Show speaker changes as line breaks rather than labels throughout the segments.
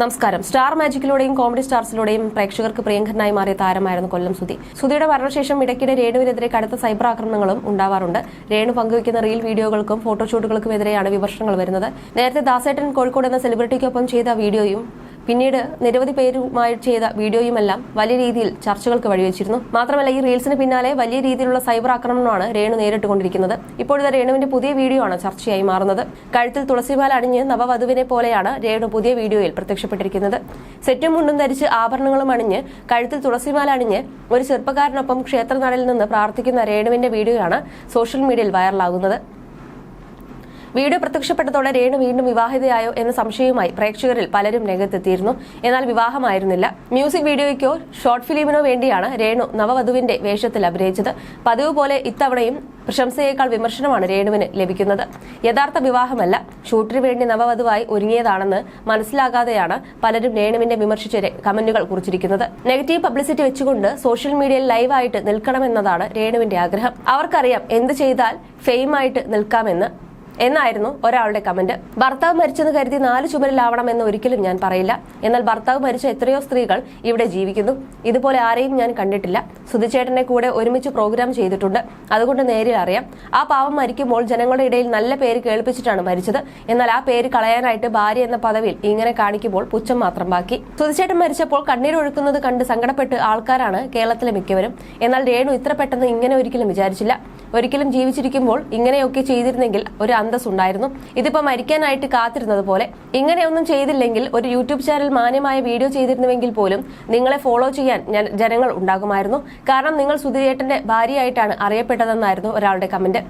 നമസ്കാരം. Star മാജിക്കിലൂടെയും comedy സ്റ്റാർസിലൂടെയും പ്രേക്ഷകർക്ക് പ്രിയങ്കരനായി മാറിയ താരമായിരുന്നു കൊല്ലം സുധി. സുധിയുടെ മരണശേഷം ഇടയ്ക്കിടെ രേണുവിനെതിരെ കടുത്ത സൈബർ ആക്രമണങ്ങളും ഉണ്ടാവാറുണ്ട്. രേണു പങ്കുവയ്ക്കുന്ന റീൽ വീഡിയോകൾക്കും ഫോട്ടോഷൂട്ടുകൾക്കുമെതിരെയാണ് വിമർശനങ്ങൾ വരുന്നത്. നേരത്തെ ദാസേട്ടൻ കോഴിക്കോട് എന്ന സെലിബ്രിറ്റിക്കൊപ്പം ചെയ്ത വീഡിയോയും പിന്നീട് നിരവധി പേരുമായി ചെയ്ത വീഡിയോയുമെല്ലാം വലിയ രീതിയിൽ ചർച്ചകൾക്ക് വഴിവെച്ചിരുന്നു. മാത്രമല്ല, ഈ റീൽസിന് പിന്നാലെ വലിയ രീതിയിലുള്ള സൈബർ ആക്രമണമാണ് രേണു നേരിട്ടുകൊണ്ടിരിക്കുന്നത്. ഇപ്പോഴത്തെ രേണുവിന്റെ പുതിയ വീഡിയോ ആണ് ചർച്ചയായി മാറുന്നത്. കഴുത്തിൽ തുളസിമാല അണിഞ്ഞ് നവവധുവിനെ പോലെയാണ് രേണു പുതിയ വീഡിയോയിൽ പ്രത്യക്ഷപ്പെട്ടിരിക്കുന്നത്. സെറ്റും മുണ്ടും ധരിച്ച് ആഭരണങ്ങളും അണിഞ്ഞ് കഴുത്തിൽ തുളസിമാല അണിഞ്ഞ് ഒരു ചെറുപ്പക്കാരനൊപ്പം ക്ഷേത്രനടയിൽ നിന്ന് പ്രാർത്ഥിക്കുന്ന രേണുവിന്റെ വീഡിയോയാണ് സോഷ്യൽ മീഡിയയിൽ വൈറലാകുന്നത്. വീഡിയോ പ്രത്യക്ഷപ്പെട്ടതോടെ രേണു വീണ്ടും വിവാഹിതയായോ എന്ന സംശയവുമായി പ്രേക്ഷകരിൽ പലരും രംഗത്തെത്തിയിരുന്നു. എന്നാൽ വിവാഹമായിരുന്നില്ല. മ്യൂസിക് വീഡിയോയ്ക്കോ ഷോർട്ട് ഫിലിമിനോ വേണ്ടിയാണ് രേണു നവവധുവിന്റെ വേഷത്തിൽ അഭിനയിച്ചത്. പതിവ് പോലെ ഇത്തവണയും പ്രശംസയേക്കാൾ വിമർശനമാണ് രേണുവിന് ലഭിക്കുന്നത്. യഥാർത്ഥ വിവാഹമല്ല, ഷൂട്ടിന് വേണ്ടി നവവധുവായി ഒരുങ്ങിയതാണെന്ന് മനസ്സിലാകാതെയാണ് പലരും രേണുവിനെ വിമർശിച്ച് കമന്റുകൾ കുറിച്ചിരിക്കുന്നത്. നെഗറ്റീവ് പബ്ലിസിറ്റി വെച്ചുകൊണ്ട് സോഷ്യൽ മീഡിയയിൽ ലൈവായിട്ട് നിൽക്കണമെന്നതാണ് രേണുവിന്റെ ആഗ്രഹം. അവർക്കറിയാം എന്ത് ചെയ്താൽ ഫെയിമായിട്ട് നിൽക്കാമെന്ന് എന്നായിരുന്നു ഒരാളുടെ കമന്റ്. ഭർത്താവ് മരിച്ചെന്ന് കരുതി 4 ചുമരിലാവണമെന്ന് ഒരിക്കലും ഞാൻ പറയില്ല. എന്നാൽ ഭർത്താവ് മരിച്ച എത്രയോ സ്ത്രീകൾ ഇവിടെ ജീവിക്കുന്നു. ഇതുപോലെ ആരെയും ഞാൻ കണ്ടിട്ടില്ല. സുധിച്ചേട്ടനെ കൂടെ ഒരുമിച്ച് പ്രോഗ്രാം ചെയ്തിട്ടുണ്ട്. അതുകൊണ്ട് നേരിൽ അറിയാം. ആ പാവം മരിക്കുമ്പോൾ ജനങ്ങളുടെ ഇടയിൽ നല്ല പേര് കേൾപ്പിച്ചിട്ടാണ് മരിച്ചത്. എന്നാൽ ആ പേര് കളയാനായിട്ട് ഭാര്യ എന്ന പദവിയിൽ ഇങ്ങനെ കാണിക്കുമ്പോൾ പുച്ഛം മാത്രം ബാക്കി. സുധിച്ചേട്ടൻ മരിച്ചപ്പോൾ കണ്ണീരൊഴുക്കുന്നത് കണ്ട് സങ്കടപ്പെട്ട് ആൾക്കാരാണ് കേരളത്തിലെ മിക്കവരും. എന്നാൽ രേണു ഇത്ര പെട്ടെന്ന് ഇങ്ങനെ ഒരിക്കലും വിചാരിച്ചില്ല. ഒരിക്കലും ജീവിച്ചിരിക്കുമ്പോൾ ഇങ്ങനെയൊക്കെ ചെയ്തിരുന്നെങ്കിൽ ഒരു അന്തസ്സുണ്ടായിരുന്നു. ഇതിപ്പോ മരിക്കാനായിട്ട് കാത്തിരുന്നത് പോലെ. ഇങ്ങനെയൊന്നും ചെയ്തില്ലെങ്കിൽ ഒരു യൂട്യൂബ് ചാനൽ മാന്യമായ വീഡിയോ ചെയ്തിരുന്നുവെങ്കിൽ പോലും നിങ്ങളെ ഫോളോ ചെയ്യാൻ ജനങ്ങൾ ഉണ്ടാകുമായിരുന്നു. കാരണം നിങ്ങൾ സുധിയേട്ടന്റെ ഭാര്യയായിട്ടാണ് അറിയപ്പെട്ടതെന്നായിരുന്നു ഒരാളുടെ കമന്റ്.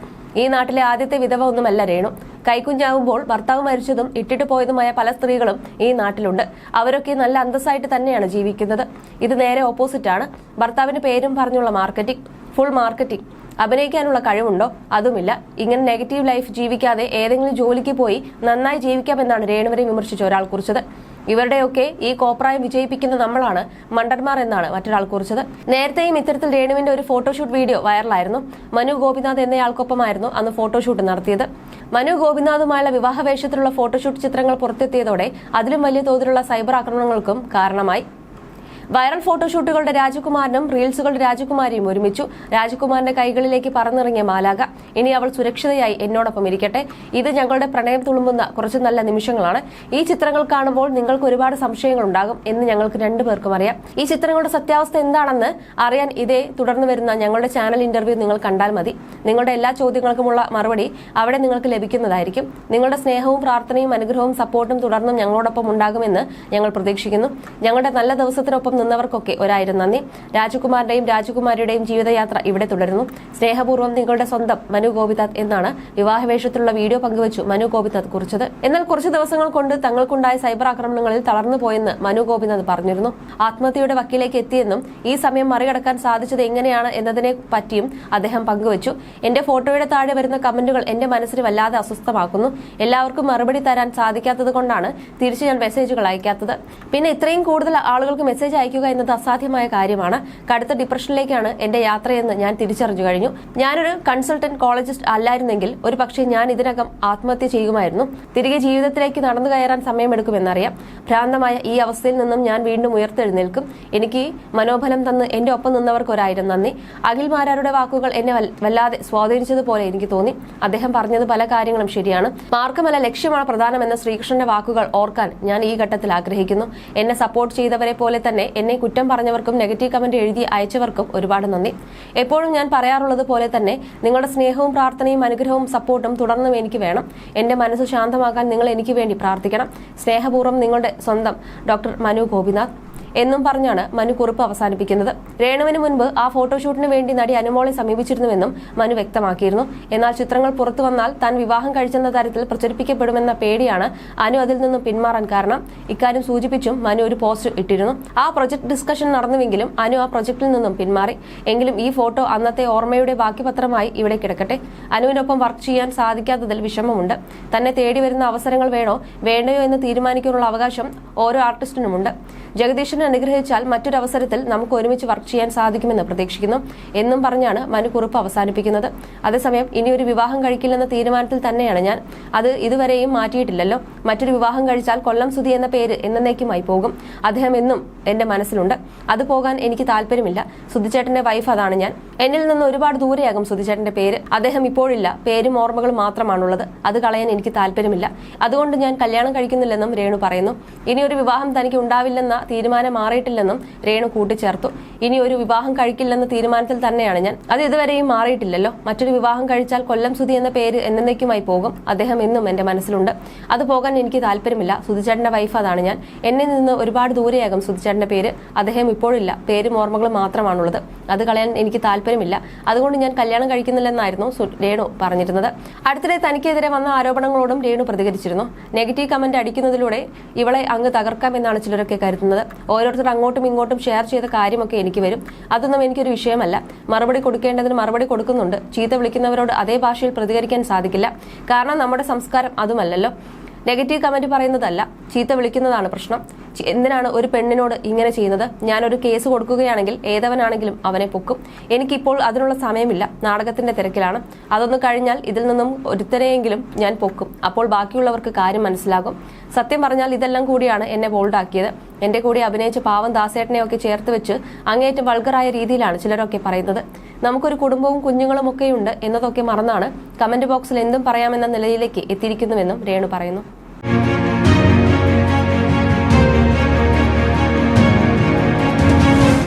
ഈ നാട്ടിലെ ആദ്യത്തെ വിധവ ഒന്നുമല്ല രേണു. കൈക്കുഞ്ഞാവുമ്പോൾ ഭർത്താവ് മരിച്ചതും ഇട്ടിട്ട് പോയതുമായ പല സ്ത്രീകളും ഈ നാട്ടിലുണ്ട്. അവരൊക്കെ നല്ല അന്തസ്സായിട്ട് തന്നെയാണ് ജീവിക്കുന്നത്. ഇത് നേരെ ഓപ്പോസിറ്റാണ്. ഭർത്താവിന്റെ പേരും പറഞ്ഞുള്ള മാർക്കറ്റിംഗ്, ഫുൾ മാർക്കറ്റിംഗ്. അഭിനയിക്കാനുള്ള കഴിവുണ്ടോ? അതുമില്ല. ഇങ്ങനെ നെഗറ്റീവ് ലൈഫ് ജീവിക്കാതെ ഏതെങ്കിലും ജോലിക്ക് പോയി നന്നായി ജീവിക്കാമെന്നാണ് രേണുവിനെ വിമർശിച്ച ഒരാൾ കുറിച്ചത്. ഇവരുടെയൊക്കെ ഈ കോപ്രായം വിജയിപ്പിക്കുന്ന നമ്മളാണ് മണ്ടന്മാർ എന്നാണ് മറ്റൊരാൾ കുറിച്ചത്. നേരത്തെയും ഇത്തരത്തിൽ രേണുവിന്റെ ഒരു ഫോട്ടോഷൂട്ട് വീഡിയോ വൈറലായിരുന്നു. മനു ഗോപിനാഥ് എന്നയാൾക്കൊപ്പമായിരുന്നു അന്ന് ഫോട്ടോഷൂട്ട് നടത്തിയത്. മനു ഗോപിനാഥുമായുള്ള വിവാഹവേഷത്തിലുള്ള ഫോട്ടോഷൂട്ട് ചിത്രങ്ങൾ പുറത്തെത്തിയതോടെ അതിലും വലിയ തോതിലുള്ള സൈബർ ആക്രമണങ്ങൾക്കും കാരണമായി. വൈറൽ ഫോട്ടോഷൂട്ടുകളുടെ രാജകുമാരനും റീൽസുകളുടെ രാജകുമാരിയും ഒരുമിച്ചു. രാജകുമാരന്റെ കൈകളിലേക്ക് പറന്നിറങ്ങിയ മാലാക. ഇനി അവൾ സുരക്ഷിതയായി എന്നോടൊപ്പം ഇരിക്കട്ടെ. ഇത് ഞങ്ങളുടെ പ്രണയം തുളുമ്പുന്ന കുറച്ച് നല്ല നിമിഷങ്ങളാണ്. ഈ ചിത്രങ്ങൾ കാണുമ്പോൾ നിങ്ങൾക്ക് ഒരുപാട് സംശയങ്ങൾ ഉണ്ടാകും എന്ന് ഞങ്ങൾക്ക് 2 പേർക്കും അറിയാം. ഈ ചിത്രങ്ങളുടെ സത്യാവസ്ഥ എന്താണെന്ന് അറിയാൻ ഇതേ തുടർന്ന് വരുന്ന ഞങ്ങളുടെ ചാനൽ ഇന്റർവ്യൂ നിങ്ങൾ കണ്ടാൽ മതി. നിങ്ങളുടെ എല്ലാ ചോദ്യങ്ങൾക്കുമുള്ള മറുപടി അവിടെ നിങ്ങൾക്ക് ലഭിക്കുന്നതായിരിക്കും. നിങ്ങളുടെ സ്നേഹവും പ്രാർത്ഥനയും അനുഗ്രഹവും സപ്പോർട്ടും തുടർന്നും ഞങ്ങളോടൊപ്പം ഉണ്ടാകുമെന്ന് ഞങ്ങൾ പ്രതീക്ഷിക്കുന്നു. ഞങ്ങളുടെ നല്ല ദിവസത്തിനൊപ്പം നിന്നവർക്കൊക്കെ 1000 നന്ദി. രാജകുമാരന്റെയും രാജകുമാരിയുടെയും ജീവിതയാത്ര ഇവിടെ തുടരുന്നു. സ്നേഹപൂർവ്വം നിങ്ങളുടെ സ്വന്തം മനു ഗോപിനാഥ് എന്നാണ് വിവാഹവേഷത്തിലുള്ള വീഡിയോ പങ്കുവച്ചു മനു ഗോപിനാഥ് കുറിച്ചത്. എന്നാൽ കുറച്ച് ദിവസങ്ങൾ കൊണ്ട് തങ്ങൾക്കുണ്ടായ സൈബർ ആക്രമണങ്ങളിൽ തളർന്നു പോയെന്ന് മനു ഗോപിനാഥ് പറഞ്ഞിരുന്നു. ആത്മഹത്യയുടെ വക്കിലേക്ക് എത്തിയെന്നും ഈ സമയം മറികടക്കാൻ സാധിച്ചത് എങ്ങനെയാണ് എന്നതിനെ പറ്റിയും അദ്ദേഹം പങ്കുവച്ചു. എന്റെ ഫോട്ടോയുടെ താഴെ വരുന്ന കമന്റുകൾ എന്റെ മനസ്സിന് വല്ലാതെ അസ്വസ്ഥമാക്കുന്നു. എല്ലാവർക്കും മറുപടി തരാൻ സാധിക്കാത്തത് കൊണ്ടാണ് തിരിച്ച് ഞാൻ മെസ്സേജുകൾ അയക്കാത്തത്. പിന്നെ ഇത്രയും കൂടുതൽ ആളുകൾക്ക് മെസ്സേജ് അയക്കുക എന്നത് അസാധ്യമായ കാര്യമാണ്. കടുത്ത ഡിപ്രഷനിലേക്കാണ് എന്റെ യാത്രയെന്ന് ഞാൻ തിരിച്ചറിഞ്ഞു കഴിഞ്ഞു. ഞാനൊരു കൺസൾട്ടന്റ് കോളേജിസ്റ്റ് അല്ലായിരുന്നെങ്കിൽ ഒരു പക്ഷേ ഞാൻ ഇതിനകം ആത്മഹത്യ ചെയ്യുമായിരുന്നു. തിരികെ ജീവിതത്തിലേക്ക് നടന്നു കയറാൻ സമയമെടുക്കുമെന്നറിയാം. ഭ്രാന്തമായ ഈ അവസ്ഥയിൽ നിന്നും ഞാൻ വീണ്ടും ഉയർത്തെഴുന്നേൽക്കും. എനിക്ക് മനോബലം തന്ന് എന്റെ ഒപ്പം നിന്നവർക്ക് 1000 നന്ദി. അഖിൽ മാരാരുടെ വാക്കുകൾ എന്നെ വല്ലാതെ സ്വാധീനിച്ചതുപോലെ എനിക്ക് തോന്നി. അദ്ദേഹം പറഞ്ഞത് പല കാര്യങ്ങളും ശരിയാണ്. മാർഗമല്ല ലക്ഷ്യമാണ് പ്രധാനമെന്ന ശ്രീകൃഷ്ണന്റെ വാക്കുകൾ ഓർക്കാൻ ഞാൻ ഈ ഘട്ടത്തിൽ ആഗ്രഹിക്കുന്നു. എന്നെ സപ്പോർട്ട് ചെയ്തവരെ പോലെ തന്നെ എന്നെ കുറ്റം പറഞ്ഞവർക്കും നെഗറ്റീവ് കമന്റ് എഴുതി അയച്ചവർക്കും ഒരുപാട് നന്ദി. എപ്പോഴും ഞാൻ പറയാറുള്ളത് പോലെ തന്നെ നിങ്ങളുടെ സ്നേഹവും പ്രാർത്ഥനയും അനുഗ്രഹവും സപ്പോർട്ടും തുടർന്നും എനിക്ക് വേണം. എന്റെ മനസ്സ് ശാന്തമാക്കാൻ നിങ്ങൾ എനിക്ക് വേണ്ടി പ്രാർത്ഥിക്കണം. സ്നേഹപൂർവ്വം നിങ്ങളുടെ സ്വന്തം ഡോക്ടർ മനു ഗോപിനാഥ് എന്നും പറഞ്ഞാണ് മനു കുറിപ്പ് അവസാനിപ്പിക്കുന്നത്. രേണുവിന് മുൻപ് ആ ഫോട്ടോഷൂട്ടിന് വേണ്ടി നടി അനുമോളെ സമീപിച്ചിരുന്നുവെന്നും മനു വ്യക്തമാക്കിയിരുന്നു. എന്നാൽ ചിത്രങ്ങൾ പുറത്തു വന്നാൽ താൻ വിവാഹം കഴിച്ചെന്ന തരത്തിൽ പ്രചരിപ്പിക്കപ്പെടുമെന്ന പേടിയാണ് അനു അതിൽ നിന്നും പിന്മാറാൻ കാരണം. ഇക്കാര്യം സൂചിപ്പിച്ചും മനു ഒരു പോസ്റ്റ് ഇട്ടിരുന്നു. ആ പ്രൊജക്ട് ഡിസ്കഷൻ നടന്നുവെങ്കിലും അനു ആ പ്രൊജക്ടിൽ നിന്നും പിന്മാറി. എങ്കിലും ഈ ഫോട്ടോ അന്നത്തെ ഓർമ്മയുടെ ബാക്കി പത്രമായി ഇവിടെ കിടക്കട്ടെ. അനുവിനൊപ്പം വർക്ക് ചെയ്യാൻ സാധിക്കാത്തതിൽ വിഷമമുണ്ട്. തന്നെ തേടി വരുന്ന അവസരങ്ങൾ വേണോ വേണ്ടയോ എന്ന് തീരുമാനിക്കാനുള്ള അവകാശം ഓരോ ആർട്ടിസ്റ്റിനുമുണ്ട്. ജഗദീശൻ ഈശ്വരൻ അനുഗ്രഹിച്ചാൽ മറ്റൊരു അവസരത്തിൽ നമുക്ക് ഒരുമിച്ച് വർക്ക് ചെയ്യാൻ സാധിക്കുമെന്ന് പ്രതീക്ഷിക്കുന്നു എന്നും പറഞ്ഞാണ് മനു കുറിപ്പ് അവസാനിപ്പിക്കുന്നത്. അതേസമയം ഇനിയൊരു വിവാഹം കഴിക്കില്ലെന്ന തീരുമാനത്തിൽ തന്നെയാണ് ഞാൻ. അത് ഇതുവരെയും മാറ്റിയിട്ടില്ലല്ലോ. മറ്റൊരു വിവാഹം കഴിച്ചാൽ കൊല്ലം സുധി എന്ന പേര് എന്നേക്കുമായി പോകും. അദ്ദേഹം എന്നും എന്റെ മനസ്സിലുണ്ട്. അത് പോകാൻ എനിക്ക് താല്പര്യമില്ല. സുധിച്ചേട്ടന്റെ വൈഫ് അതാണ് ഞാൻ. എന്നിൽ നിന്ന് ഒരുപാട് ദൂരെയാകും സുധിച്ചേട്ടന്റെ പേര്. അദ്ദേഹം ഇപ്പോഴില്ല. പേരും ഓർമ്മകളും മാത്രമാണുള്ളത്. അത് കളയാൻ എനിക്ക് താല്പര്യമില്ല. അതുകൊണ്ട് ഞാൻ കല്യാണം കഴിക്കുന്നില്ലെന്നും രേണു പറയുന്നു. ഇനിയൊരു വിവാഹം തനിക്ക് ഉണ്ടാവില്ലെന്ന തീരുമാനം മാറിയിട്ടില്ലെന്നും രേണു കൂട്ടിച്ചേർത്തു. ഇനി ഒരു വിവാഹം കഴിക്കില്ലെന്ന തീരുമാനത്തിൽ തന്നെയാണ് ഞാൻ. അത് ഇതുവരെയും മാറിയിട്ടില്ലല്ലോ. മറ്റൊരു വിവാഹം കഴിച്ചാൽ കൊല്ലം സുധി എന്ന പേര് എന്നേക്കുമായി പോകും. അദ്ദേഹം എന്നും എന്റെ മനസ്സിലുണ്ട്. അത് പോകാൻ എനിക്ക് താല്പര്യമില്ല. സുധിച്ചേട്ടന്റെ വൈഫ് അതാണ് ഞാൻ. എന്നിൽ നിന്ന് ഒരുപാട് ദൂരെയാകും സുധിച്ചേട്ടന്റെ പേര്. അദ്ദേഹം ഇപ്പോഴില്ല. പേരും ഓർമ്മകളും മാത്രമാണുള്ളത്. അത് കളയാൻ എനിക്ക് താല്പര്യമില്ല. അതുകൊണ്ട് ഞാൻ കല്യാണം കഴിക്കുന്നില്ലെന്നായിരുന്നു രേണു പറഞ്ഞിരുന്നത്. അടുത്തിടെ തനിക്കെതിരെ വന്ന ആരോപണങ്ങളോടും രേണു പ്രതികരിച്ചിരുന്നു. നെഗറ്റീവ് കമന്റ് അടിക്കുന്നതിലൂടെ ഇവളെ അങ്ങ് തകർക്കാമെന്നാണ് ചിലരൊക്കെ കരുതുന്നത്. ഓരോരുത്തർ അങ്ങോട്ടും ഇങ്ങോട്ടും ഷെയർ ചെയ്ത കാര്യമൊക്കെ എനിക്ക് വരും. അതൊന്നും എനിക്കൊരു വിഷയമല്ല. മറുപടി കൊടുക്കേണ്ടതിന് മറുപടി കൊടുക്കുന്നുണ്ട്. ചീത്ത വിളിക്കുന്നവരോട് അതേ ഭാഷയിൽ പ്രതികരിക്കാൻ സാധിക്കില്ല. കാരണം നമ്മുടെ സംസ്കാരം അതുമല്ലല്ലോ. നെഗറ്റീവ് കമന്റ് പറയുന്നതല്ല, ചീത്ത വിളിക്കുന്നതാണ് പ്രശ്നം. എന്തിനാണ് ഒരു പെണ്ണിനോട് ഇങ്ങനെ ചെയ്യുന്നത്? ഞാനൊരു കേസ് കൊടുക്കുകയാണെങ്കിൽ ഏതവനാണെങ്കിലും അവനെ പൊക്കും. എനിക്കിപ്പോൾ അതിനുള്ള സമയമില്ല. നാടകത്തിന്റെ തിരക്കിലാണ്. അതൊന്ന് കഴിഞ്ഞാൽ ഇതിൽ നിന്നും ഒരുത്തരെയെങ്കിലും ഞാൻ പൊക്കും. അപ്പോൾ ബാക്കിയുള്ളവർക്ക് കാര്യം മനസ്സിലാകും. സത്യം പറഞ്ഞാൽ ഇതെല്ലാം കൂടിയാണ് എന്നെ ബോൾഡാക്കിയത്. എന്റെ കൂടെ അഭിനയിച്ച പാവം ദാസേട്ടനെയൊക്കെ ചേർത്ത് വെച്ച് അങ്ങേറ്റം വൾഗറായ രീതിയിലാണ് ചിലരൊക്കെ പറയുന്നത്. നമുക്കൊരു കുടുംബവും കുഞ്ഞുങ്ങളും ഒക്കെയുണ്ട് എന്നതൊക്കെ മറന്നാണ് കമന്റ് ബോക്സിൽ എന്തും പറയാമെന്ന നിലയിലേക്ക് എത്തിയിരിക്കുന്നുവെന്നും രേണു പറയുന്നു.